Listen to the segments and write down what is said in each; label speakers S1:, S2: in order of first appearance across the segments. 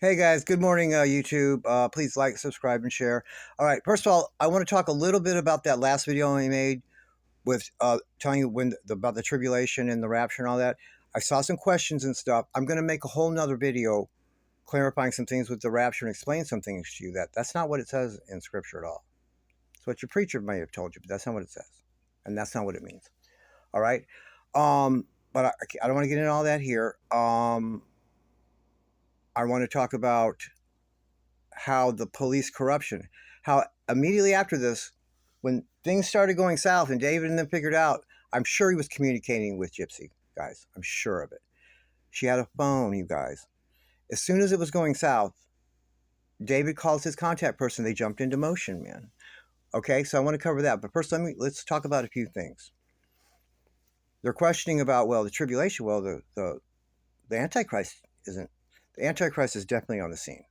S1: Hey guys, good morning, YouTube. Please like, subscribe, and share. All right, first of all, I want to talk a little bit about that last video I made with telling you about the tribulation and the rapture and all that. I saw some questions and stuff. I'm going to make a whole nother video clarifying some things with the rapture and explain some things to you that's not what it says in Scripture at all. It's what your preacher may have told you, but that's not what it says, and that's not what it means. All right, but I don't want to get into all that here. I want to talk about how the police corruption, how immediately after this, when things started going south and David and them figured out, I'm sure he was communicating with Gypsy, guys. I'm sure of it. She had a phone, you guys. As soon as it was going south, David calls his contact person. They jumped into motion, man. Okay, so I want to cover that. But first, let's talk about a few things. They're questioning about, well, the tribulation. Well, the Antichrist isn't. The Antichrist is definitely on the scene.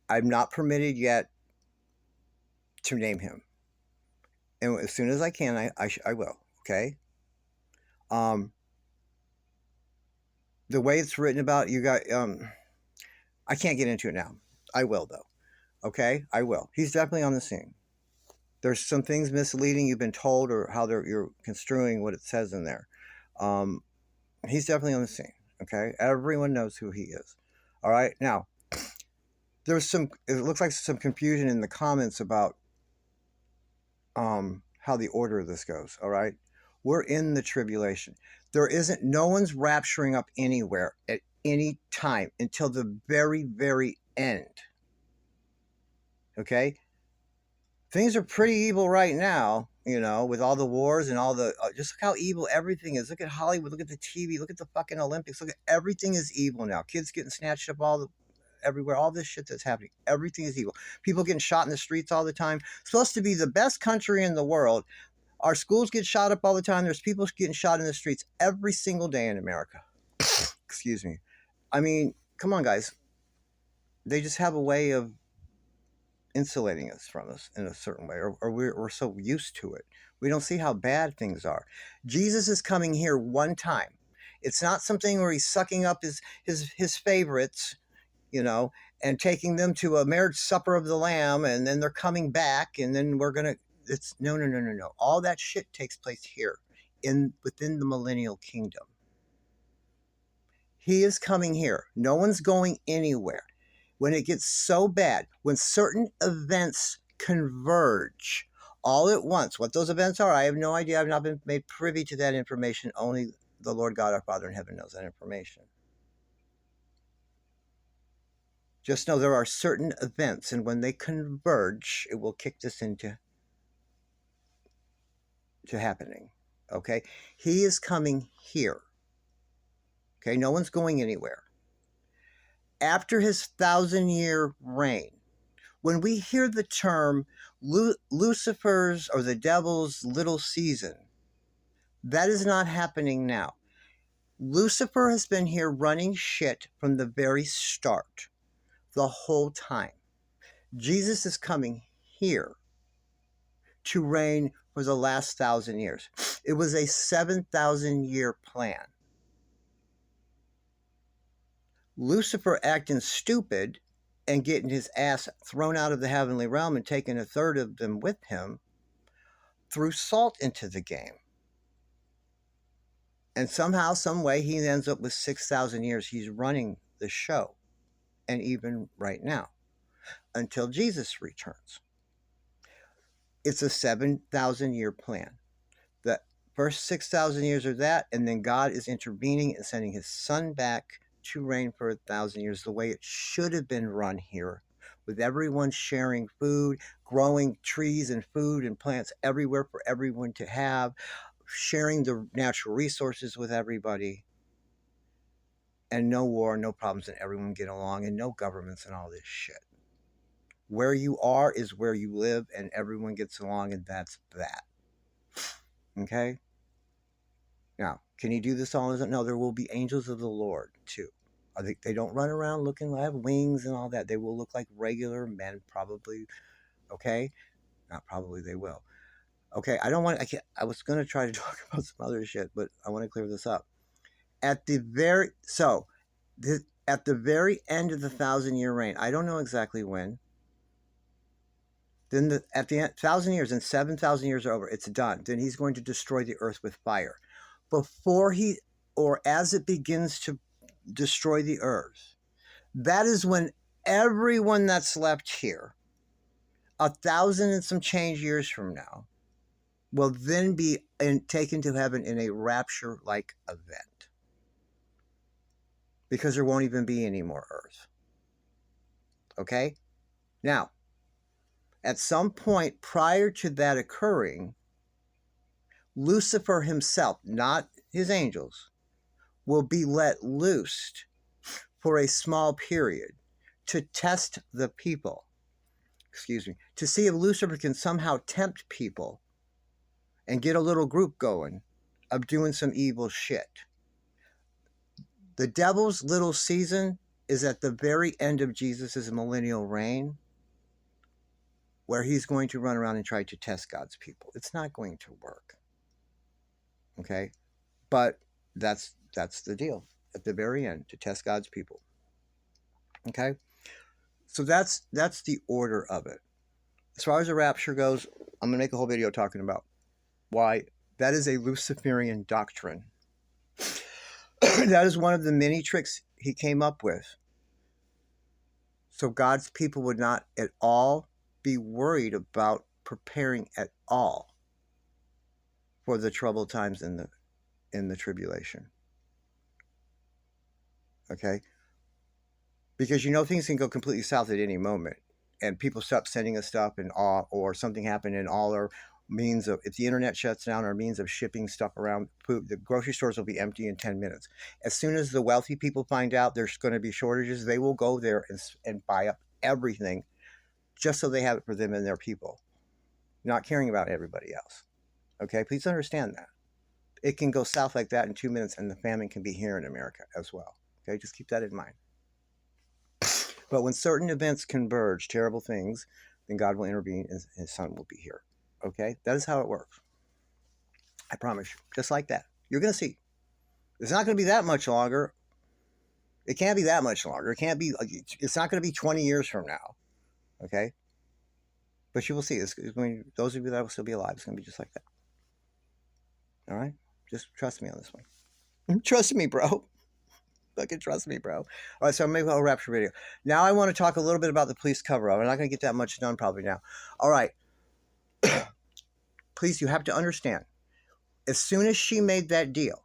S1: I'm not permitted yet to name him, and as soon as I can, I will. Okay. Um, the way it's written about, you got. I can't get into it now. I will though. Okay, I will. He's definitely on the scene. There's some things misleading you've been told, or how you're construing what it says in there. Um, he's definitely on the scene. Okay, everyone knows who he is. All right. Now, there's some. It looks like some confusion in the comments about how the order of this goes. All right, we're in the tribulation. There isn't. No one's rapturing up anywhere at any time until the very, very end. Okay, things are pretty evil right now. You know, with all the wars and all the just look how evil everything is. Look at Hollywood. Look at the TV. Look at the fucking Olympics. Look at everything is evil now. Kids getting snatched up everywhere. All this shit that's happening. Everything is evil. People getting shot in the streets all the time. Supposed to be the best country in the world. Our schools get shot up all the time. There's people getting shot in the streets every single day in America. Excuse me. I mean, come on, guys. They just have a way of insulating us from us in a certain way, or we're so used to it. We don't see how bad things are. Jesus is coming here one time. It's not something where he's sucking up his favorites, you know, and taking them to a marriage supper of the Lamb, and then they're coming back, and then we're gonna. It's no, no, no, no, no. All that shit takes place here, within the millennial kingdom. He is coming here. No one's going anywhere. When it gets so bad, when certain events converge all at once, what those events are, I have no idea. I've not been made privy to that information. Only the Lord God, our Father in heaven, knows that information. Just know there are certain events, and when they converge, it will kick this into happening. Okay? He is coming here. Okay? No one's going anywhere. After his 1,000-year reign, when we hear the term Lucifer's or the devil's little season, that is not happening now. Lucifer has been here running shit from the very start, the whole time. Jesus is coming here to reign for the last 1,000 years. It was a 7,000-year plan. Lucifer acting stupid and getting his ass thrown out of the heavenly realm and taking a third of them with him threw salt into the game. And somehow, some way, he ends up with 6,000 years. He's running the show. And even right now, until Jesus returns. It's a 7,000-year plan. The first 6,000 years are that, and then God is intervening and sending his son back to reign for 1,000 years, the way it should have been run here, with everyone sharing food, growing trees and food and plants everywhere for everyone to have, sharing the natural resources with everybody, and no war, no problems, and everyone get along, and no governments and all this shit. Where you are is where you live, and everyone gets along, and that's that. Okay? Now, can he do this all? No, there will be angels of the Lord, too. They don't run around looking like wings and all that. They will look like regular men, probably. Okay? Not probably, they will. Okay, I was going to try to talk about some other shit, but I want to clear this up. At At the very end of the 1,000-year reign, I don't know exactly when. Then at the end, 1,000 years and 7,000 years are over. It's done. Then he's going to destroy the earth with fire. Before he, or as it begins to destroy the earth, that is when everyone that's left here, 1,000 and some change years from now, will then be taken to heaven in a rapture-like event. Because there won't even be any more earth. Okay? Now, at some point prior to that occurring, Lucifer himself, not his angels, will be let loose for a small period to test the people. To see if Lucifer can somehow tempt people and get a little group going of doing some evil shit. The devil's little season is at the very end of Jesus' millennial reign, where he's going to run around and try to test God's people. It's not going to work. Okay? But that's the deal at the very end, to test God's people. Okay? So that's the order of it. As far as the rapture goes, I'm going to make a whole video talking about why that is a Luciferian doctrine. That is one of the many tricks he came up with. So God's people would not at all be worried about preparing at all for the troubled times in the tribulation. Okay? Because things can go completely south at any moment, and people stop sending us stuff and all, or something happened and all our means of, if the internet shuts down, our means of shipping stuff around food, the grocery stores will be empty in 10 minutes. As soon as the wealthy people find out there's going to be shortages, they will go there and buy up everything just so they have it for them and their people, not caring about everybody else. Okay, please understand that. It can go south like that in 2 minutes, and the famine can be here in America as well. Okay, just keep that in mind. But when certain events converge, terrible things, then God will intervene and his son will be here. Okay, that is how it works. I promise you, just like that. You're going to see. It's not going to be that much longer. It can't be that much longer. It's not going to be 20 years from now. Okay? But you will see. It's going, those of you that will still be alive, it's going to be just like that. All right? Just trust me on this one. Trust me, bro. Fucking trust me, bro. All right, so I'm making a whole rapture video. Now I want to talk a little bit about the police cover-up. I'm not going to get that much done probably now. All right. Please, you have to understand. As soon as she made that deal,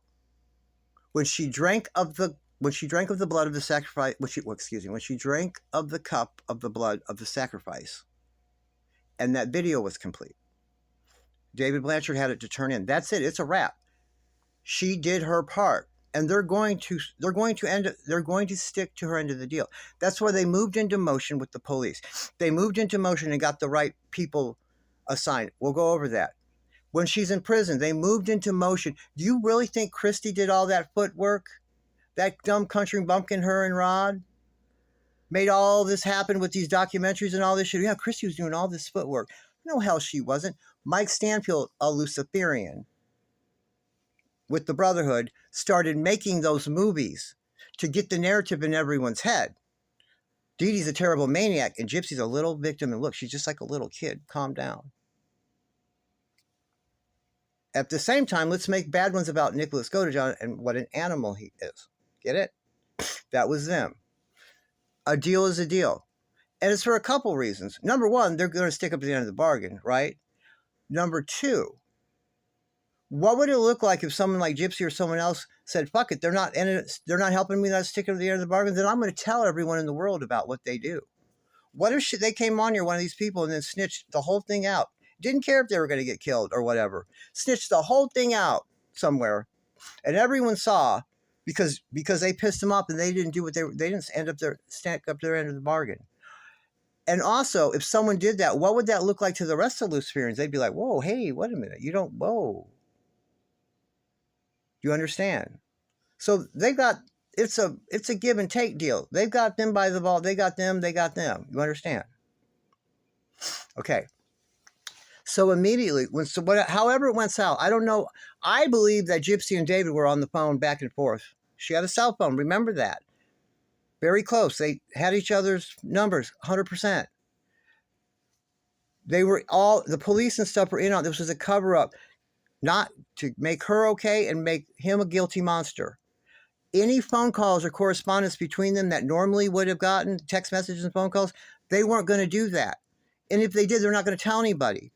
S1: when she drank of the blood of the sacrifice, when she drank of the cup of the blood of the sacrifice, and that video was complete, David Blanchard had it to turn in. That's it. It's a wrap. She did her part, and they're going to stick to her end of the deal. That's why they moved into motion with the police. They moved into motion and got the right people assigned. We'll go over that. When she's in prison, they moved into motion. Do you really think Christy did all that footwork? That dumb country bumpkin, her and Rod, made all this happen with these documentaries and all this shit? Yeah, Christy was doing all this footwork. No, hell she wasn't. Mike Stanfield, a Luciferian, with the Brotherhood, started making those movies to get the narrative in everyone's head. Dee Dee's a terrible maniac, and Gypsy's a little victim. And look, she's just like a little kid. Calm down. At the same time, let's make bad ones about Nicholas Godejohn and what an animal he is. Get it? That was them. A deal is a deal. And it's for a couple reasons. Number one, they're going to stick up to the end of the bargain, right? Number two, what would it look like if someone like Gypsy or someone else said, fuck it, they're not helping me, not sticking to the end of the bargain, then I'm going to tell everyone in the world about what they do. What if they came on here, one of these people, and then snitched the whole thing out? Didn't care if they were going to get killed or whatever. Snitched the whole thing out somewhere. And everyone saw, because they pissed them off and they didn't do what they didn't stack up their end of the bargain. And also, if someone did that, what would that look like to the rest of the Luciferians? They'd be like, whoa, hey, wait a minute. Whoa. You understand? So it's a give and take deal. They've got them by the ball. They got them. You understand? Okay. So immediately, however it went south, I don't know. I believe that Gypsy and David were on the phone back and forth. She had a cell phone. Remember that. Very close. They had each other's numbers, 100%. They were all, the police and stuff were in on this. Was a cover up, not to make her okay and make him a guilty monster. Any phone calls or correspondence between them that normally would have gotten text messages and phone calls, they weren't going to do that. And if they did, they're not going to tell anybody.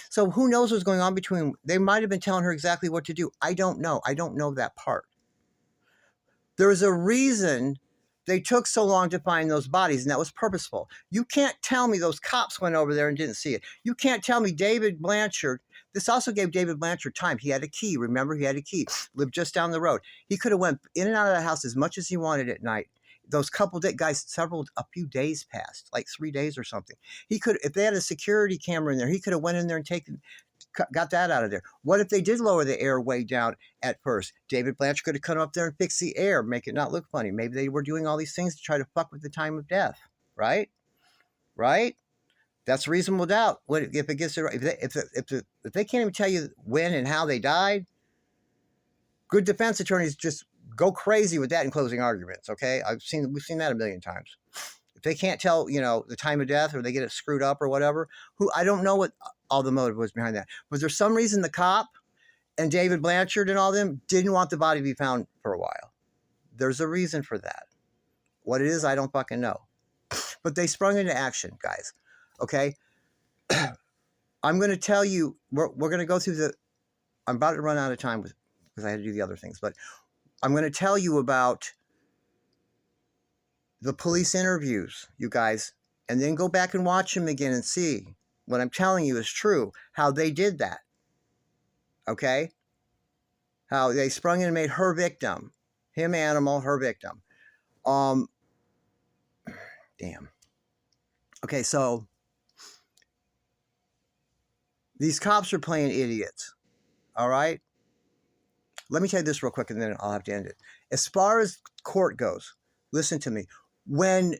S1: So who knows what's going on between them? They might have been telling her exactly what to do. I don't know. I don't know that part. There's a reason they took so long to find those bodies, and that was purposeful. You can't tell me those cops went over there and didn't see it. You can't tell me David Blanchard. This also gave David Blanchard time. He had a key. Remember, he had a key. Lived just down the road. He could have went in and out of that house as much as he wanted at night. Those couple guys, a few days passed, like 3 days or something. He could, if they had a security camera in there, he could have went in there and got that out of there. What if they did lower the air way down at first? David Blanchard could have come up there and fixed the air, make it not look funny. Maybe they were doing all these things to try to fuck with the time of death, right? Right? That's reasonable doubt. If it gets it right, if they can't even tell you when and how they died, good defense attorneys just go crazy with that in closing arguments. Okay, we've seen that a million times. If they can't tell, the time of death, or they get it screwed up or whatever, I don't know what all the motive was behind that. Was there some reason the cop and David Blanchard and all them didn't want the body to be found for a while? There's a reason for that. What it is, I don't fucking know. But they sprung into action, guys. Okay? I'm going to tell you, we're going to go through I'm about to run out of time because I had to do the other things, but I'm going to tell you about the police interviews, you guys, and then go back and watch them again and see what I'm telling you is true, how they did that. Okay? How they sprung in and made her victim. Him animal, her victim. Damn. Okay, so these cops are playing idiots. All right? Let me tell you this real quick and then I'll have to end it. As far as court goes, listen to me. When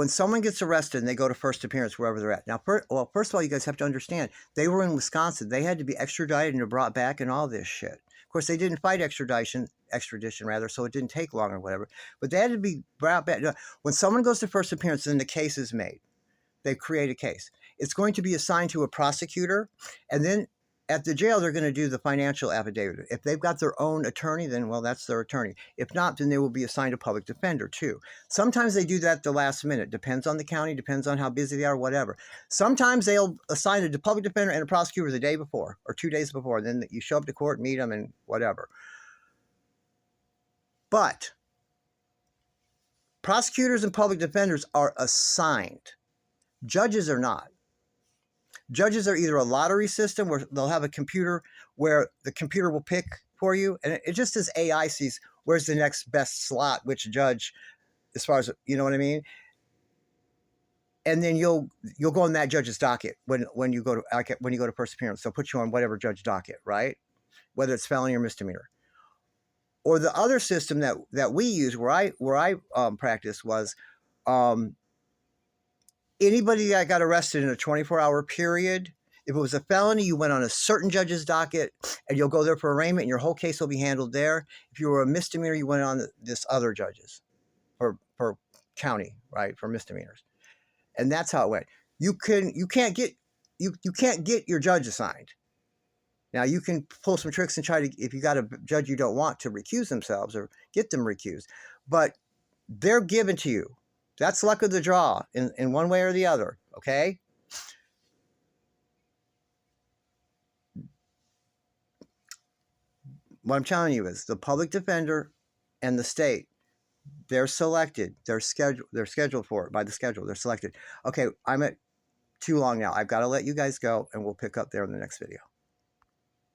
S1: someone gets arrested and they go to first appearance wherever they're at. Now, first of all, you guys have to understand, they were in Wisconsin. They had to be extradited and brought back and all this shit. Of course, they didn't fight extradition rather, so it didn't take long or whatever. But they had to be brought back. When someone goes to first appearance, then the case is made. They create a case. It's going to be assigned to a prosecutor, and then at the jail, they're going to do the financial affidavit. If they've got their own attorney, then, well, that's their attorney. If not, then they will be assigned a public defender, too. Sometimes they do that at the last minute. Depends on the county, depends on how busy they are, whatever. Sometimes they'll assign a public defender and a prosecutor the day before or 2 days before. Then you show up to court, meet them, and whatever. But prosecutors and public defenders are assigned. Judges are not. Judges are either a lottery system where they'll have a computer where the computer will pick for you. And it just as AI sees where's the next best slot, which judge, as far as, you know what I mean? And then you'll go on that judge's docket when you go to first appearance. They'll put you on whatever judge docket, right? Whether it's felony or misdemeanor. Or the other system that we use where I practice was anybody that got arrested in a 24-hour period, if it was a felony, you went on a certain judge's docket and you'll go there for arraignment and your whole case will be handled there. If you were a misdemeanor, you went on this other judge's for county, right, for misdemeanors. And that's how it went. You can't get your judge assigned. Now, you can pull some tricks and try to, if you got a judge you don't want to recuse themselves or get them recused, but they're given to you. That's luck of the draw in one way or the other, okay? What I'm telling you is the public defender and the state, they're selected. They're scheduled for it by the schedule. They're selected. Okay, I'm at too long now. I've got to let you guys go, and we'll pick up there in the next video.